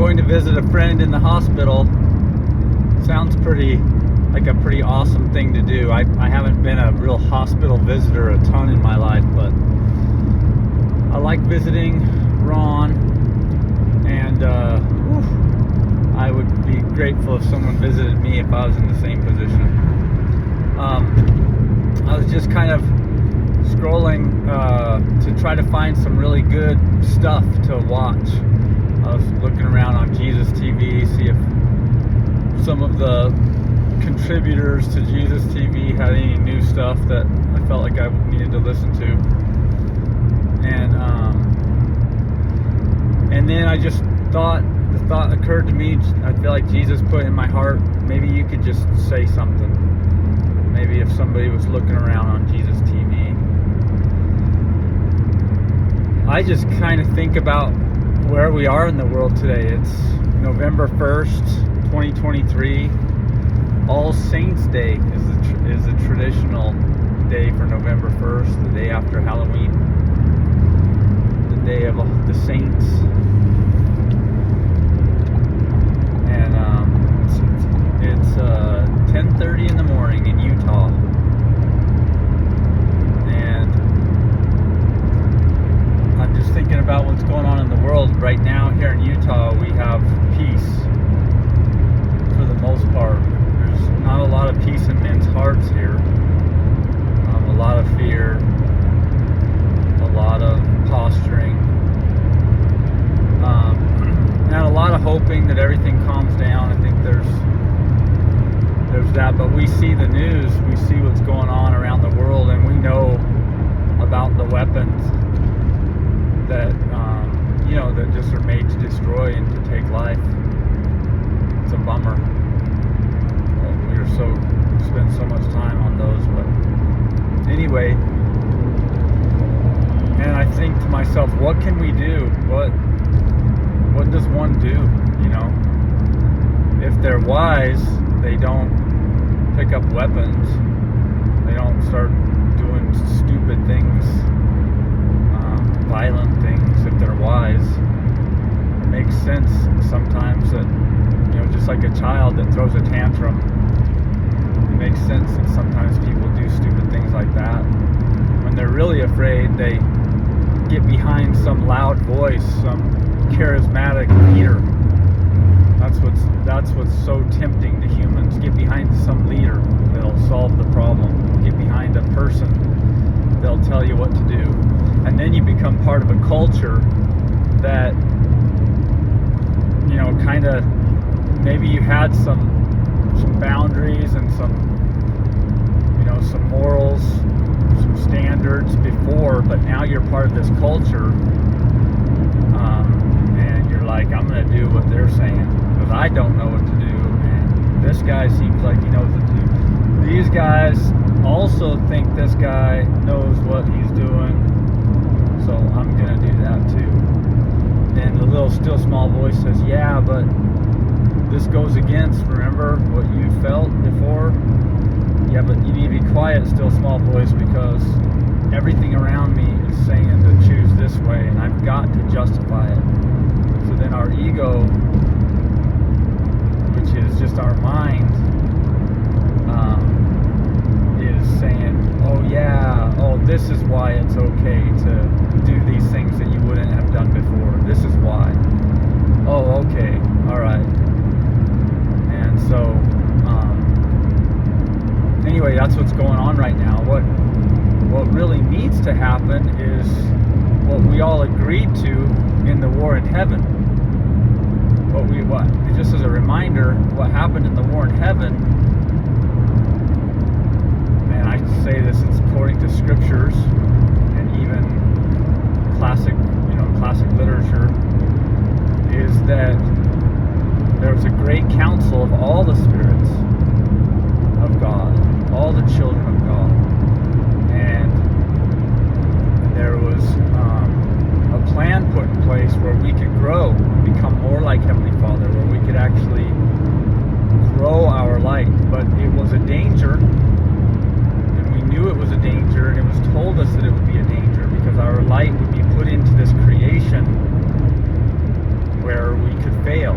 going to visit a friend in the hospital sounds like a pretty awesome thing to do. I haven't been a real hospital visitor a ton in my life, but I like visiting Ron, and I would be grateful if someone visited me if I was in the same position. I was just kind of scrolling to try to find some really good stuff to watch. I was looking around on Jesus TV, see if some of the contributors to Jesus TV had any new stuff that I felt like I needed to listen to. And then I just the thought occurred to me, I feel like Jesus put in my heart, maybe you could just say something. Maybe if somebody was looking around on Jesus TV. I just kind of think about where we are in the world today. It's November 1st, 2023. All Saints Day is the traditional day for November 1st, the day after Halloween, the day of the saints. And it's 10:30 in the morning in Utah. And I'm just thinking about what's going on in the world right now. Here in Utah, we have peace for the most part. There's not a lot of peace in men's hearts here. A lot of fear, a lot of posturing, and a lot of hoping that everything calms down. I think there's that, but we see the news, we see what's going on around the world, and we know about the weapons that that just are made to destroy and to take life. It's a bummer. We spend so much time on those, but anyway. And I think to myself, what can we do? What does one do? If they're wise, they don't pick up weapons. They don't start doing stupid things, violent things. If they're wise, it makes sense sometimes that, just like a child that throws a tantrum, it makes sense that sometimes people do stupid things like that. When they're really afraid, they get behind some loud voice, some charismatic leader. That's what's so tempting to humans. Get behind some leader that'll solve the problem. Get behind a person that'll tell you what to do. And then you become part of a culture that, kind of, maybe you had some boundaries and some morals, some standards before, but now you're part of this culture, and you're like, I'm going to do what they're saying, because I don't know what to do, and this guy seems like he knows what to do. These guys also think this guy knows what he's doing, so I'm going to do that too. Then the little still small voice says, yeah, but this goes against, remember, what you felt before? Yeah, but you need to be quiet, still small voice, because everything around me is saying to choose this way, and I've got to justify it. So then our ego, which is just our mind, is saying, this is why it's okay to do these things that you wouldn't have done before. This is why. Oh, okay, all right. And so, anyway, that's what's going on right now. What really needs to happen is what we all agreed to in the war in heaven. Just as a reminder, what happened in the war in heaven, and I say this, it's according to scriptures and even classic literature, is that there was a great council of all the spirits of God, all the children of God, and there was a plan put in place where we could grow, become more like Heavenly Father, where we could actually grow our light. But it was a danger, and we knew it was a danger, and it was told us that it would be a danger, because our light would be put into this creation where we could fail.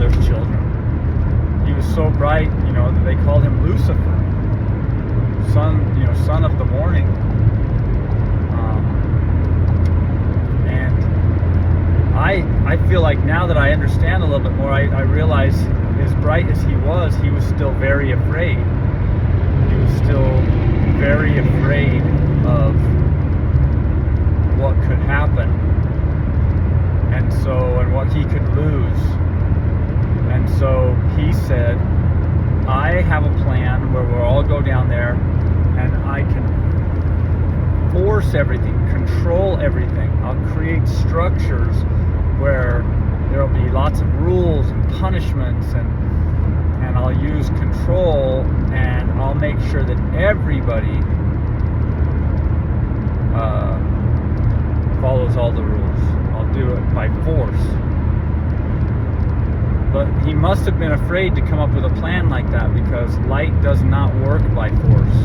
Father's children. He was so bright, that they called him Lucifer, son of the morning. And I feel like now that I understand a little bit more, I realize as bright as he was still very afraid. He was still very afraid of what could happen, and what he could lose. And so he said, I have a plan where we'll all go down there and I can force everything, control everything. I'll create structures where there'll be lots of rules and punishments, and I'll use control, and I'll make sure that everybody follows all the rules. I'll do it by force. But he must have been afraid to come up with a plan like that, because light does not work by force.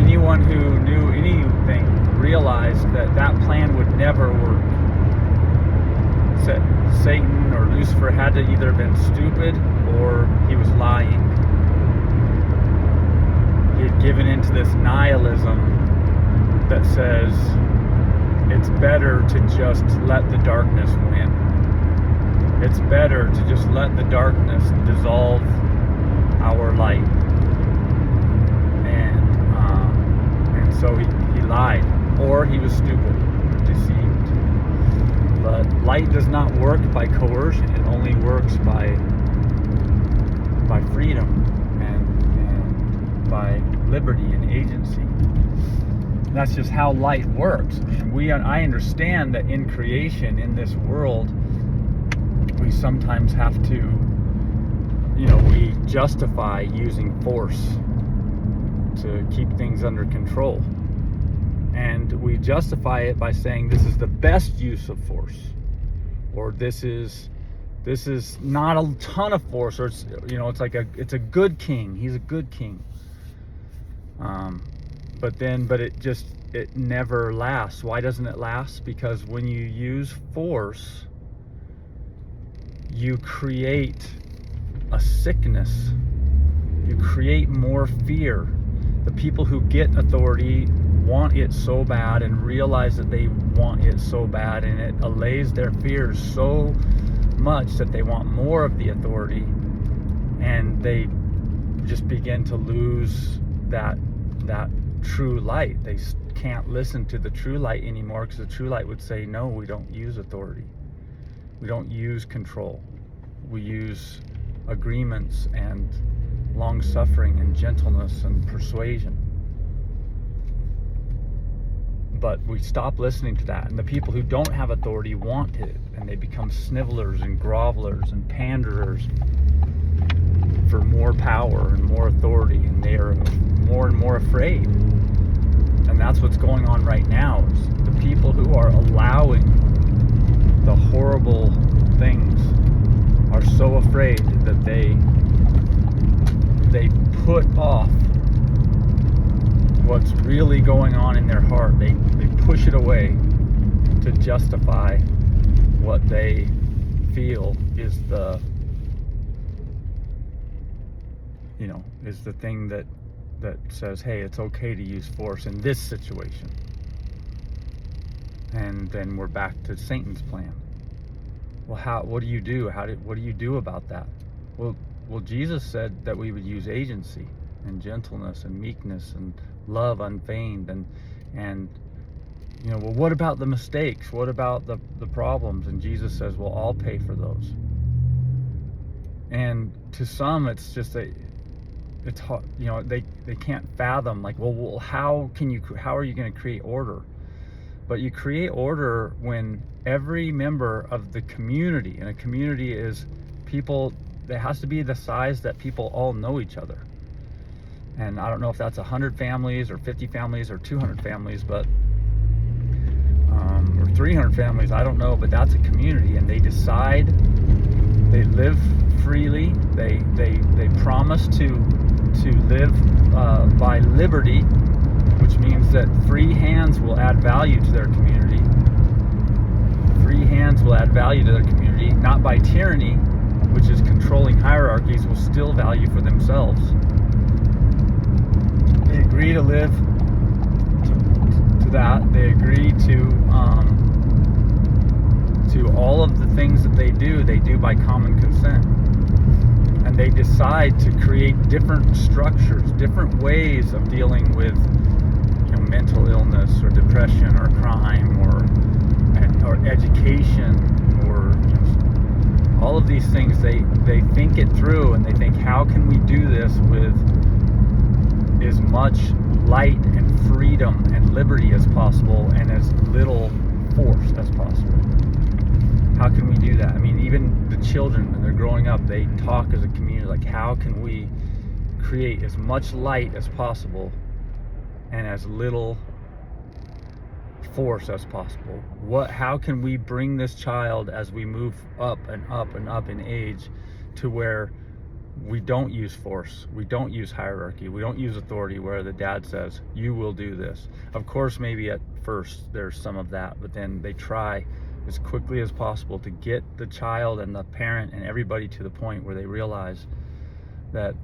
Anyone who knew anything realized that plan would never work. Satan or Lucifer had to either have been stupid or he was lying. He had given into this nihilism that says it's better to just let the darkness win. It's better to just let the darkness dissolve our light. And so he lied, or he was stupid, deceived. But light does not work by coercion. It only works by freedom and by liberty and agency. That's just how light works. And I understand that in creation, in this world, we sometimes have to, we justify using force to keep things under control. And we justify it by saying this is the best use of force, or this is not a ton of force, or it's it's a good king. He's a good king. But it never lasts. Why doesn't it last? Because when you use force, you create a sickness. You create more fear. The people who get authority want it so bad and realize that they want it so bad, and it allays their fears so much that they want more of the authority, and they just begin to lose that true light. They can't listen to the true light anymore, because the true light would say, no, we don't use authority. We don't use control. We use agreements and long-suffering and gentleness and persuasion. But we stop listening to that, and the people who don't have authority want it, and they become snivelers and grovelers and panderers for more power and more authority, and they are more and more afraid. And that's what's going on right now, is the people who are allowing the horrible things are so afraid that they put off what's really going on in their heart. They push it away to justify what they feel is the thing that says, hey, it's okay to use force in this situation. And then we're back to Satan's plan. Well, what do you do? What do you do about that? Well, Jesus said that we would use agency and gentleness and meekness and love unfeigned, and well, what about the mistakes? What about the problems? And Jesus says, well, I'll pay for those. And to some, it's just it's hard, they can't fathom, like, well, how are you going to create order? But you create order when every member of the community, and a community is people, it has to be the size that people all know each other. And I don't know if that's 100 families or 50 families or 200 families, but or 300 families, I don't know, but that's a community, and they decide, they live freely, they promise to live by liberty, which means that free hands will add value to their community. Free hands will add value to their community, not by tyranny, which is controlling hierarchies, will still value for themselves. They agree to live to that. They agree to all of the things that they do by common consent. And they decide to create different structures, different ways of dealing with mental illness or depression or crime or education or all of these things. They think it through, and they think, how can we do this with as much light and freedom and liberty as possible and as little force as possible? How can we do that? I mean, even the children, when they're growing up, they talk as a community, like, how can we create as much light as possible and as little force as possible? How can we bring this child, as we move up and up and up in age, to where we don't use force, we don't use hierarchy, we don't use authority, where the dad says, you will do this. Of course, maybe at first there's some of that, but then they try as quickly as possible to get the child and the parent and everybody to the point where they realize that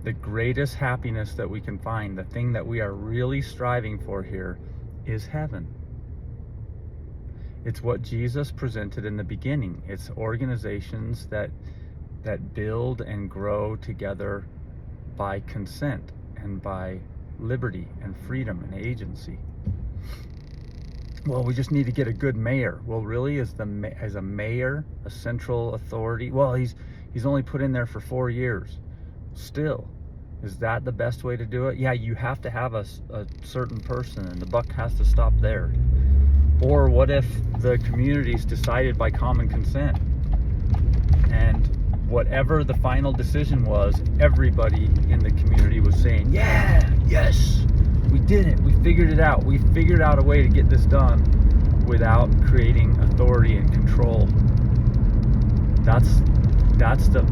the greatest happiness that we can find, the thing that we are really striving for here, is heaven. It's what Jesus presented in the beginning. It's organizations that build and grow together by consent and by liberty and freedom and agency. Well, we just need to get a good mayor. Well, really, is a mayor a central authority? Well, he's only put in there for 4 years. Still, is that the best way to do it? Yeah, you have to have a certain person, and the buck has to stop there. Or what if the community's decided by common consent, and whatever the final decision was, everybody in the community was saying, yeah, yes, we did it, we figured it out, we figured out a way to get this done without creating authority and control. That's the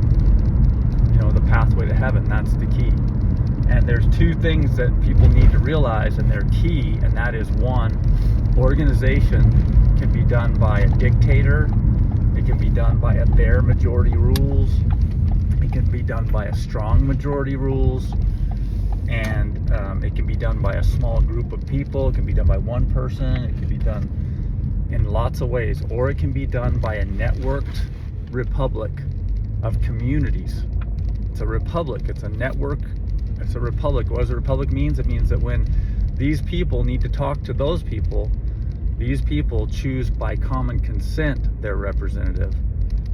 the pathway to heaven. That's the key. And there's two things that people need to realize, and they're key, and that is, one, organization can be done by a dictator, it can be done by a bare majority rules, it can be done by a strong majority rules, and it can be done by a small group of people, it can be done by one person, it can be done in lots of ways, or it can be done by a networked republic of communities. It's a republic, it's a network, it's a republic. What does a republic mean? It means that when these people need to talk to those people, these people choose by common consent their representative.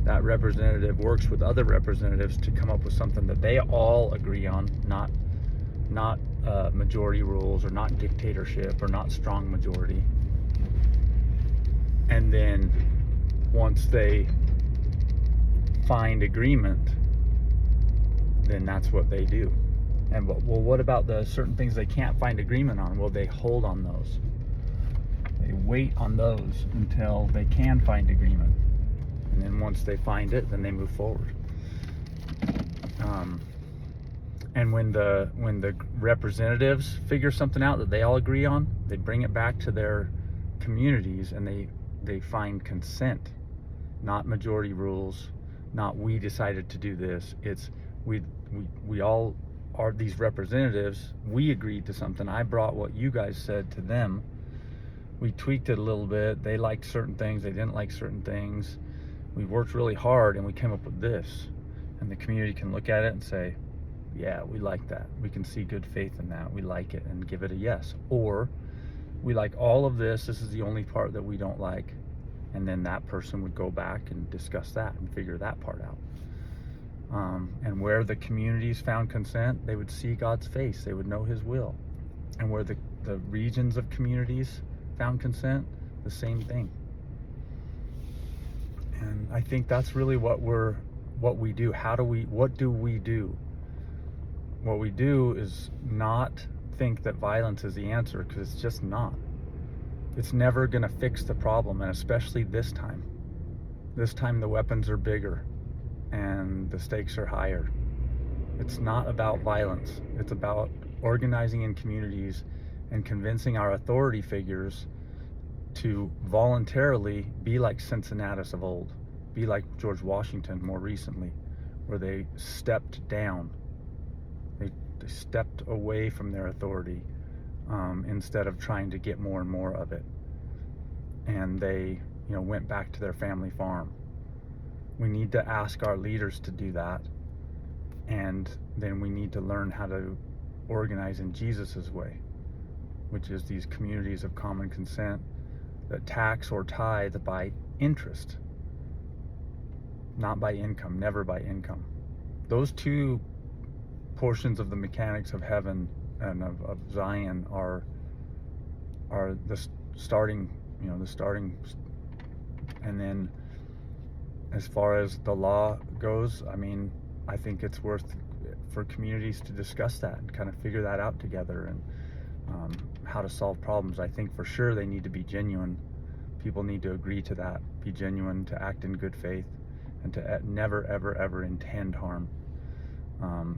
That representative works with other representatives to come up with something that they all agree on, not majority rules, or not dictatorship, or not strong majority. And then once they find agreement, then that's what they do. And well, what about the certain things they can't find agreement on? Well, they hold on those. They wait on those until they can find agreement. And then once they find it, then they move forward. And when the representatives figure something out that they all agree on, they bring it back to their communities, and they find consent, not majority rules, not we decided to do this. It's we all are these representatives. We agreed to something. I brought what you guys said to them. We tweaked it a little bit. They liked certain things, they didn't like certain things. We worked really hard and we came up with this. And the community can look at it and say, yeah, we like that. We can see good faith in that. We like it, and give it a yes. Or we like all of this. This is the only part that we don't like. And then that person would go back and discuss that and figure that part out. And where the communities found consent, they would see God's face. They would know His will. And where the regions of communities found consent, the same thing. And I think that's really what we do. What do we do? What we do is not think that violence is the answer, because it's just not. It's never going to fix the problem, and especially this time. This time the weapons are bigger and the stakes are higher. It's not about violence. It's about organizing in communities and convincing our authority figures to voluntarily be like Cincinnatus of old, be like George Washington more recently, where they stepped down. They stepped away from their authority instead of trying to get more and more of it. And they, went back to their family farm. We need to ask our leaders to do that. And then we need to learn how to organize in Jesus's way, which is these communities of common consent that tax or tithe by interest, not by income, never by income. Those two portions of the mechanics of heaven and of Zion are the starting, and then as far as the law goes, I think it's worth for communities to discuss that and kind of figure that out together, and how to solve problems. I think for sure they need to be genuine. People need to agree to that, be genuine, to act in good faith, and to never, ever, ever intend harm,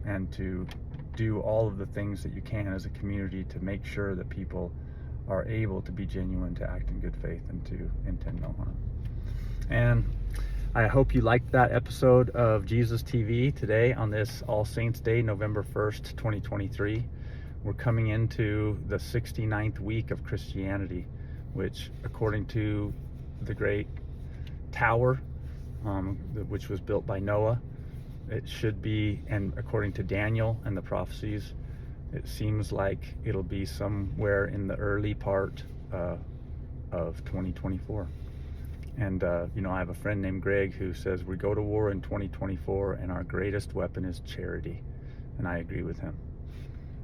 and to do all of the things that you can as a community to make sure that people are able to be genuine, to act in good faith, and to intend no harm. And I hope you liked that episode of Jesus TV today on this All Saints Day, November 1st, 2023. We're coming into the 69th week of Christianity, which, according to the great tower, which was built by Noah, it should be, and according to Daniel and the prophecies, it seems like it'll be somewhere in the early part of 2024. And I have a friend named Greg who says we go to war in 2024 and our greatest weapon is charity. And I agree with him.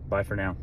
Bye for now.